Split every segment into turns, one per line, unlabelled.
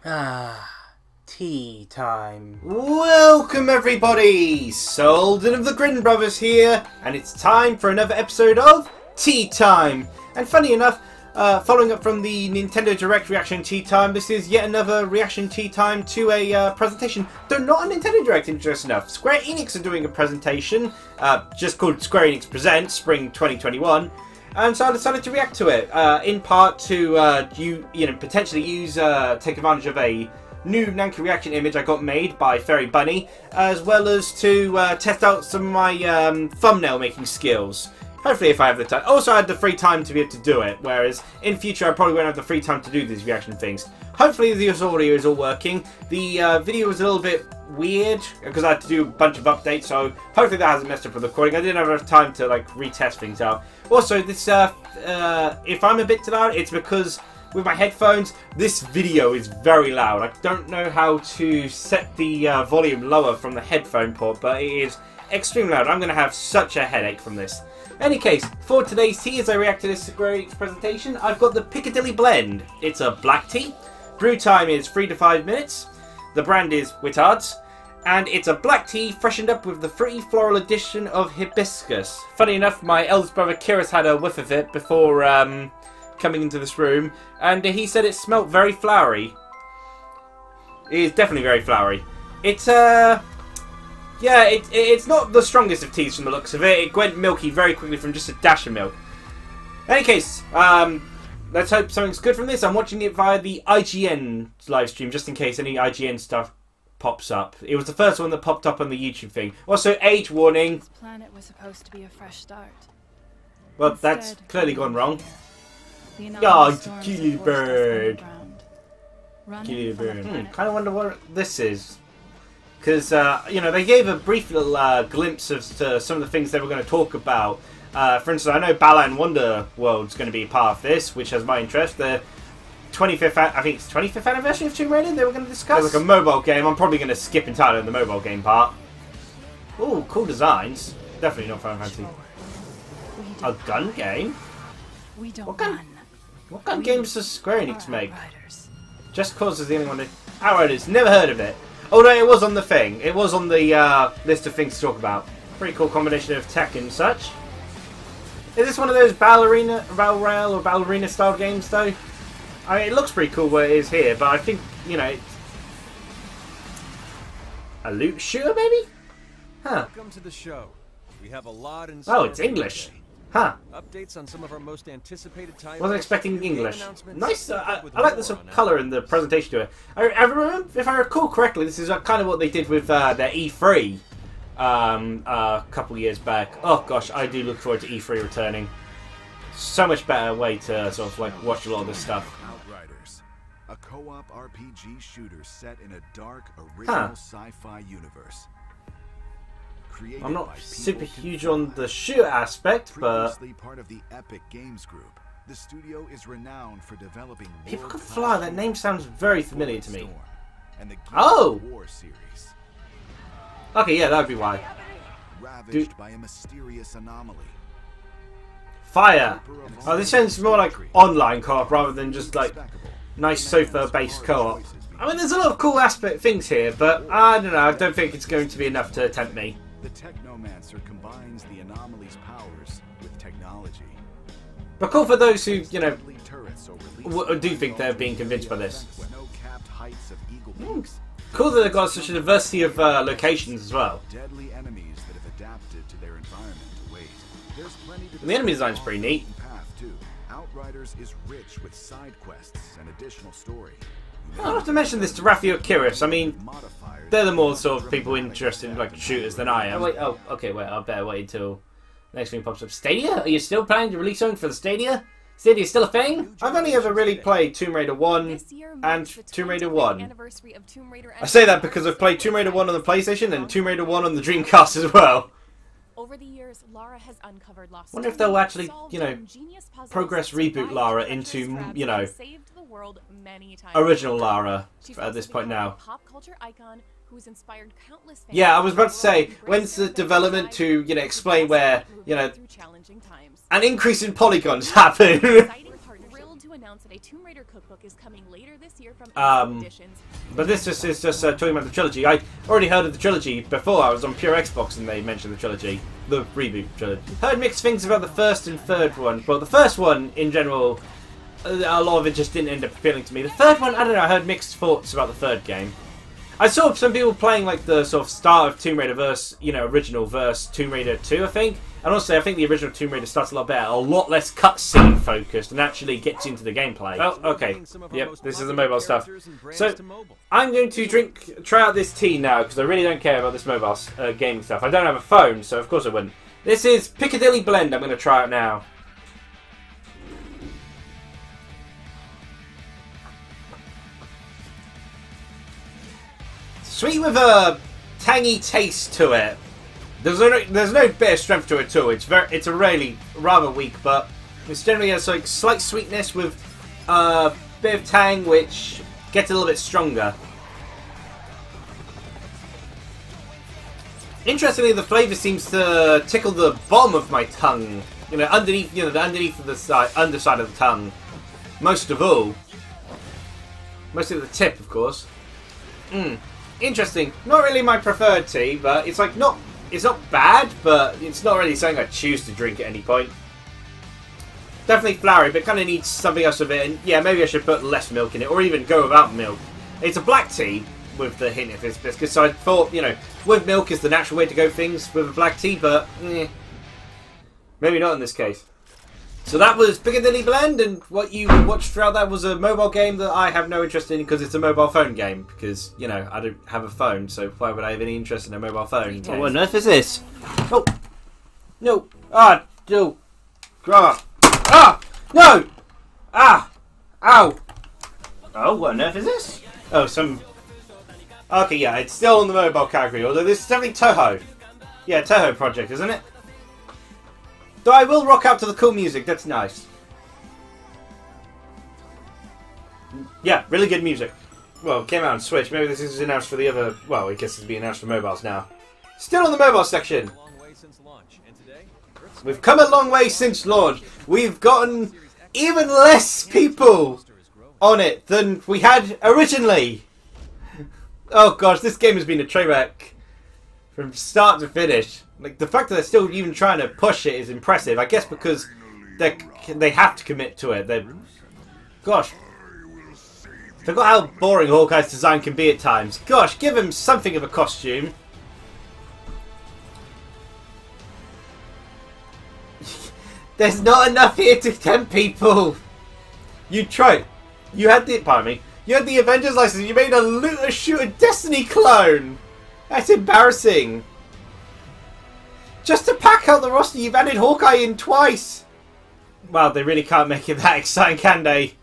Ah, tea time.
Welcome everybody! Souldin of the Grin brothers here, and it's time for another episode of Tea Time. And funny enough, following up from the Nintendo Direct reaction Tea Time, this is yet another reaction Tea Time to a presentation, though not a Nintendo Direct, interesting enough. Square Enix are doing a presentation, just called Square Enix Presents Spring 2021. And so I decided to react to it, in part to potentially take advantage of a new Nanka reaction image I got made by Fairy Bunny, as well as to test out some of my thumbnail making skills. Hopefully, if I have the time. Also, I had the free time to be able to do it, whereas in future I probably won't have the free time to do these reaction things. Hopefully, the audio is all working. The video was a little bit weird because I had to do a bunch of updates, so hopefully that hasn't messed up with the recording. I didn't have enough time to retest things out. Also, this if I'm a bit too loud, it's because with my headphones this video is very loud. I don't know how to set the volume lower from the headphone port, but it is extremely loud. I'm going to have such a headache from this. In any case, for today's tea, as I react to this Square Enix presentation, I've got the Piccadilly blend. It's a black tea. Brew time is 3 to 5 minutes. The brand is Witards. And it's a black tea freshened up with the fruity floral addition of hibiscus. Funny enough, my eldest brother Kira's had a whiff of it before coming into this room. And he said it smelt very flowery. It is definitely very flowery. It's it's not the strongest of teas from the looks of it. It went milky very quickly from just a dash of milk. In any case, let's hope something's good from this. I'm watching it via the IGN live stream, just in case any IGN stuff pops up. It was the first one that popped up on the YouTube thing. Also, age warning.
This planet was supposed to be a fresh start.
Well,
Instead,
that's clearly gone wrong.
Oh,
it's a cutie bird. Cutie bird. Kind of wonder what this is. Because, they gave a brief little glimpse of some of the things they were going to talk about. For instance, I know Balan Wonder World's going to be part of this, which has my interest. The 25th, I think it's 25th anniversary of Tomb Raider they were going to discuss. It's like a mobile game. I'm probably going to skip entirely the mobile game part. Ooh, cool designs. Definitely not Final Fantasy. A gun game? What kind of games does Square Enix make? Just Cause is the only one that... Outriders, never heard of it. Oh no, it was on the thing. It was on the list of things to talk about. Pretty cool combination of tech and such. Is this one of those Battle Royale or Ballerina style games though? I mean, it looks pretty cool where it is here, but I think, it's a loot shooter maybe? Huh.
Welcome to the show. We have a lot in
Oh, it's English. Huh.
Updates on some of our most anticipated titles.
Wasn't expecting English. Nice. I like the sort of colour and the presentation to it. I remember, if I recall correctly, this is kind of what they did with their E3 a couple years back. Oh gosh, I do look forward to E3 returning. So much better way to sort of watch a lot of this stuff.
Outriders, a co-op RPG shooter set in a dark, original sci-fi universe.
I'm not super huge on the shooter aspect, but
part of the Epic Games Group, the studio is renowned for developing
People Can Fly. That name sounds very familiar to me.
And the
War
series.
Okay, yeah, that would be why.
Ravaged by a mysterious anomaly.
Fire. Oh, this sounds more like online co-op rather than just nice sofa-based co-op. I mean, there's a lot of cool things here, but I don't know. I don't think it's going to be enough to tempt me.
The Technomancer combines the anomaly's powers with technology.
But cool for those who, do think they're being convinced by this. Cool that they've got such a diversity of locations as well.
Deadly enemies that have adapted to their environment await. There's plenty to
the enemy design's pretty neat.
Outriders is rich with side quests and additional story.
I'll have to mention this to Rafi or Kiris. I mean, they're the more sort of people interested in shooters than I am. Wait, okay, I better wait until the next thing pops up. Stadia? Are you still planning to release something for the Stadia? Stadia's still a thing? I've only ever really played Tomb Raider 1 and Tomb Raider 1. I say that because I've played Tomb Raider 1 on the PlayStation and Tomb Raider 1 on the Dreamcast as well.
Over the years, Lara has uncovered lost.
Wonder if they'll actually, progress reboot Lara into, original Lara at this point now. Yeah, I was about to say, when's the development to, explain where, an increase in polygons happen?
announced that a Tomb Raider cookbook is coming later this year from editions.
But this is just talking about the trilogy. I already heard of the trilogy before. I was on Pure Xbox and they mentioned the trilogy, the reboot trilogy. Heard mixed things about the first and third one. Well, the first one in general, a lot of it just didn't end up appealing to me. The third one, I don't know. I heard mixed thoughts about the third game. I saw some people playing like the sort of start of Tomb Raider verse, original verse Tomb Raider 2, I think. And honestly, I think the original Tomb Raider starts a lot better, a lot less cutscene focused, and actually gets into the gameplay. Oh, okay. Yep, this is the mobile stuff. So, I'm going to try out this tea now, because I really don't care about this mobile gaming stuff. I don't have a phone, so of course I wouldn't. This is Piccadilly Blend. I'm going to try it now. Sweet with a tangy taste to it. There's no bitter strength to it at all. It's a really rather weak, but it's generally has like slight sweetness with a bit of tang, which gets a little bit stronger. Interestingly, the flavour seems to tickle the bottom of my tongue. Underneath, the underneath of the underside of the tongue. Most of all, mostly the tip, of course. Interesting. Not really my preferred tea, but it's like not. It's not bad, but it's not really something I choose to drink at any point. Definitely flowery, but kind of needs something else with it. And yeah, maybe I should put less milk in it, or even go without milk. It's a black tea with the hint of hibiscus, so I thought, with milk is the natural way to go things with a black tea, but maybe not in this case. So that was Piccadilly Blend, and what you watched throughout that was a mobile game that I have no interest in because it's a mobile phone game. Because, I don't have a phone, so why would I have any interest in a mobile phone game? What on earth is this? Oh! No! Ah! No! Ah! Ah! No! Ah! Ow! Oh, what on earth is this? Oh, some... Okay, yeah, it's still in the mobile category, although this is definitely Toho. Yeah, Toho Project, isn't it? Though I will rock out to the cool music, that's nice. Yeah, really good music. Well, it came out on Switch, maybe this is announced for the other... Well, I guess it's being announced for mobiles now. Still on the mobile section. We've come a long way since launch. We've gotten even less people on it than we had originally. Oh gosh, this game has been a train wreck from start to finish. Like, the fact that they're still even trying to push it is impressive. I guess because they have to commit to it. Gosh. Forgot how boring Hawkeye's design can be at times. Gosh, give him something of a costume. There's not enough here to tempt people. You tried. You had the... Pardon me. You had the Avengers license. You made a looter shooter Destiny clone. That's embarrassing. Just to pack out the roster, you've added Hawkeye in twice. Well, they really can't make it that exciting, can they?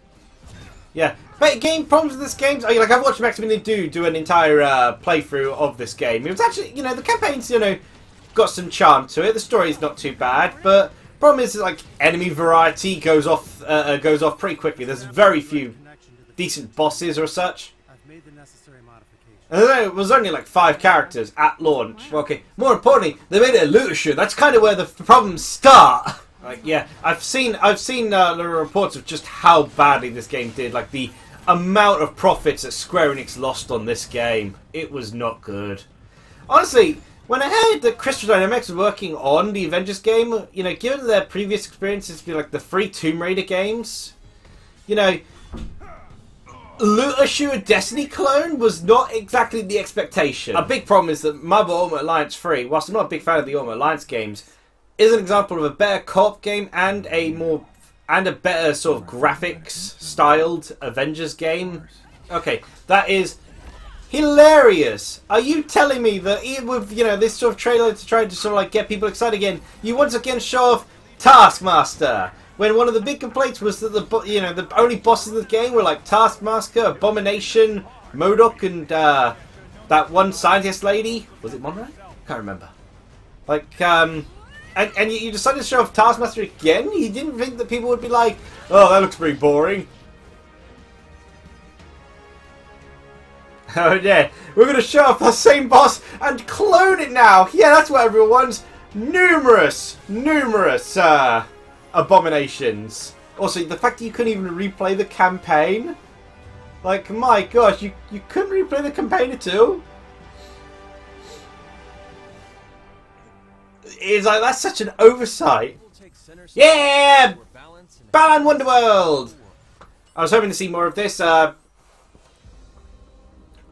Yeah. But game problems with this game. Like, I've watched Maximilian do an entire playthrough of this game. It was actually, the campaign's, got some charm to it. The story's not too bad, but problem is, like, enemy variety goes off pretty quickly. There's very few decent bosses or such. It was only like 5 characters at launch. Okay, more importantly, they made it a looter shooter. That's kind of where the problems start. Like, yeah, I've seen the reports of just how badly this game did. Like, the amount of profits that Square Enix lost on this game. It was not good. Honestly, when I heard that Crystal Dynamics was working on the Avengers game, given their previous experiences with like the 3 Tomb Raider games, looter shooter Destiny clone was not exactly the expectation. A big problem is that Marvel Ultimate Alliance 3, whilst I'm not a big fan of the Ultimate Alliance games, is an example of a better co-op game and a better sort of graphics styled Avengers game. Okay, that is hilarious. Are you telling me that even with this sort of trailer to try to sort of like get people excited again, you once again show off Taskmaster? When one of the big complaints was that the only bosses of the game were like Taskmaster, Abomination, MODOK, and that one scientist lady. Was it Monroe? Can't remember. Like, and you decided to show off Taskmaster again? You didn't think that people would be like, oh, that looks pretty boring. Oh yeah, we're going to show off the same boss and clone it now. Yeah, that's what everyone wants. Numerous abominations. Also, the fact that you couldn't even replay the campaign. Like, my gosh, you couldn't replay the campaign at all? It's like, that's such an oversight. Yeah! Balan Wonderworld! I was hoping to see more of this. I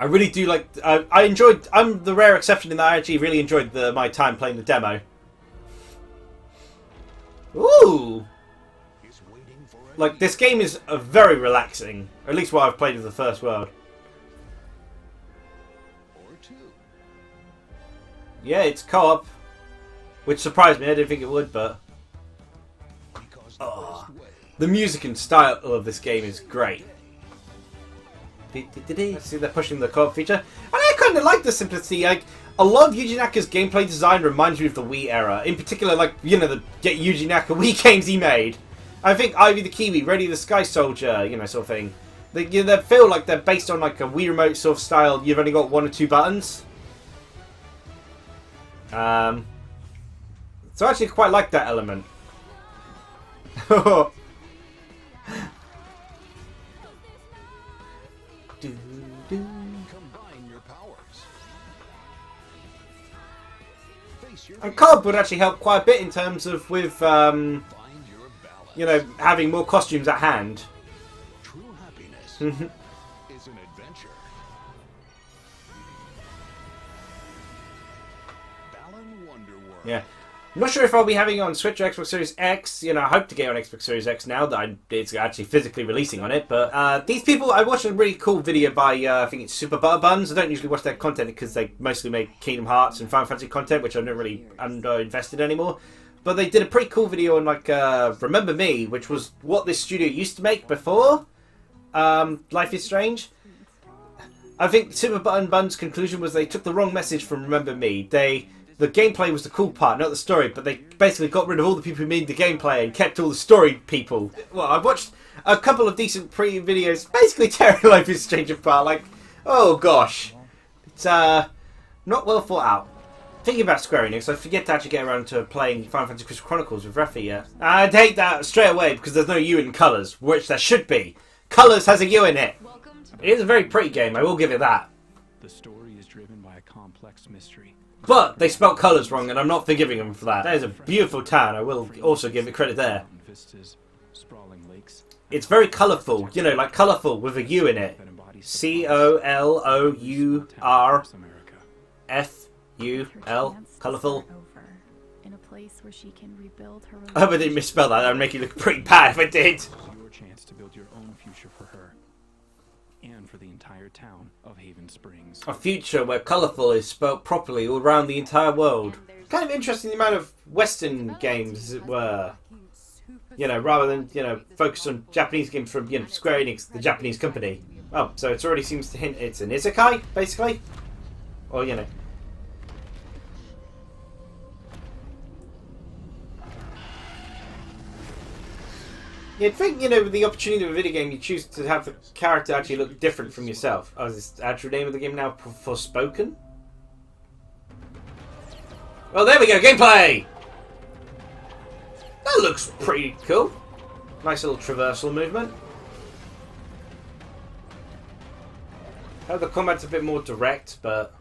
really do like... I enjoyed... I'm the rare exception in that I actually really enjoyed my time playing the demo. Ooh! Like, this game is very relaxing. At least what I've played of the first world. Yeah, it's co-op. Which surprised me. I didn't think it would, but... Oh, the music and style of this game is great. See, they're pushing the co-op feature. And I kind of like the simplicity. Like, a lot of Yuji Naka's gameplay design reminds me of the Wii era. In particular, like, you know, the Yuji Naka Wii games he made. I think Ivy the Kiwi, Ready the Sky Soldier, you know, sort of thing. They feel like they're based on, like, a Wii Remote sort of style. You've only got 1 or 2 buttons. So I actually quite like that element. Combine
your powers.
And co-op would actually help quite a bit in terms of with, you know, having more costumes at hand.
True happiness is an adventure. Balan Wonderworld.
Yeah. I'm not sure if I'll be having it on Switch or Xbox Series X. You know, I hope to get it on Xbox Series X now that it's actually physically releasing on it. But these people, I watched a really cool video by, I think it's Super Butter Buns. I don't usually watch their content because they mostly make Kingdom Hearts and Final Fantasy content, which I'm not really invested anymore. But they did a pretty cool video on, like, Remember Me, which was what this studio used to make before Life is Strange. I think Super Button Bun's conclusion was they took the wrong message from Remember Me. The gameplay was the cool part, not the story, but they basically got rid of all the people who made the gameplay and kept all the story people. Well, I've watched a couple of decent videos, basically tearing Life is Strange apart, like, oh gosh. It's not well thought out. Thinking about Square Enix, I forget to actually get around to playing Final Fantasy Crystal Chronicles with Refi yet. I'd hate that straight away because there's no U in Colours, which there should be. Colours has a U in it. It is a very pretty game, I will give it that.
The story is driven by a complex mystery.
But they spelt colours wrong, and I'm not forgiving them for that. That is a beautiful town. I will also give it credit there. It's very colourful. You know, like colourful with a U in it. C-O-L-O-U-R-F-U-L. Colourful.
In a place where she can rebuild her
I hope I didn't misspell that. That would make you look pretty bad if I did.
Your chance to build your own future for her. And for the entire town of Haven Springs.
A future where colourful is spelt properly all around the entire world. Kind of interesting the amount of Western games, as it were. You know, rather than, you know, focus on Japanese games from, you know, Square Enix, the Japanese company. Oh, so it already seems to hint it's an isekai, basically? Or, you know. You'd think, you know, with the opportunity of a video game, you choose to have the character actually look different from yourself. Oh, is the actual name of the game now Forspoken? Well, there we go, gameplay! That looks pretty cool. Nice little traversal movement. The combat's a bit more direct, but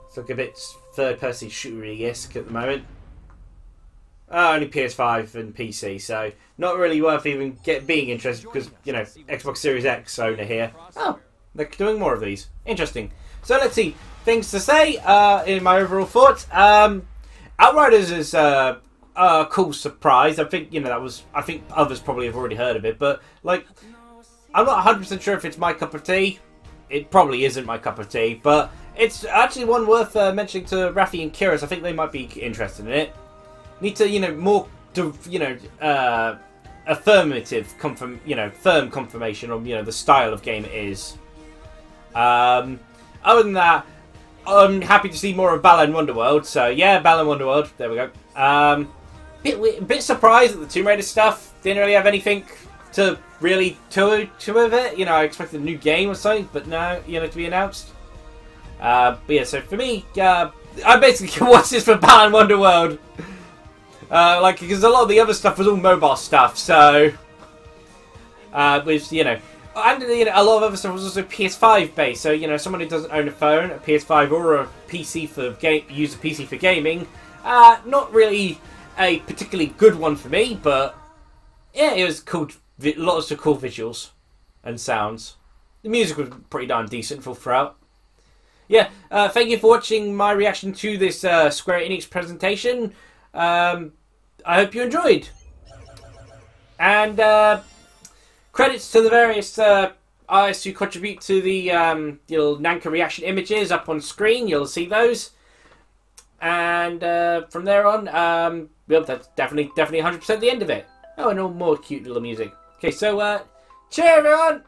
it's like a bit third-person shooter-esque at the moment. Only PS5 and PC, so not really worth even being interested because, you know, Xbox Series X owner here. Oh, they're doing more of these. Interesting. So let's see. Things to say in my overall thoughts. Outriders is a cool surprise. I think, you know, I think others probably have already heard of it, but, like, I'm not 100% sure if it's my cup of tea. It probably isn't my cup of tea, but it's actually one worth mentioning to Rafi and Kyrus. I think they might be interested in it. Need to, you know, more, you know, affirmative, firm confirmation on, you know, the style of game it is. Other than that, I'm happy to see more of Balan Wonderworld. So yeah, Balan Wonderworld. There we go. Bit surprised at the Tomb Raider stuff. Didn't really have anything to really to with it. You know, I expected a new game or something, but no, you know, to be announced. But yeah, so for me, I basically can watch this for Balan Wonderworld. Like, because a lot of the other stuff was all mobile stuff, so... with, you know... And, you know, a lot of other stuff was also PS5 based, so, you know, someone who doesn't own a phone, a PS5 or a PC for use a PC for gaming, not really a particularly good one for me, but yeah, it was cool. Lots of cool visuals and sounds. The music was pretty darn decent for throughout. Yeah, thank you for watching my reaction to this Square Enix presentation. I hope you enjoyed. And credits to the various artists who contribute to the little Nanka reaction images up on screen. You'll see those. And from there on, well, that's definitely 100% the end of it. Oh, and all more cute little music. Okay, so, cheers everyone!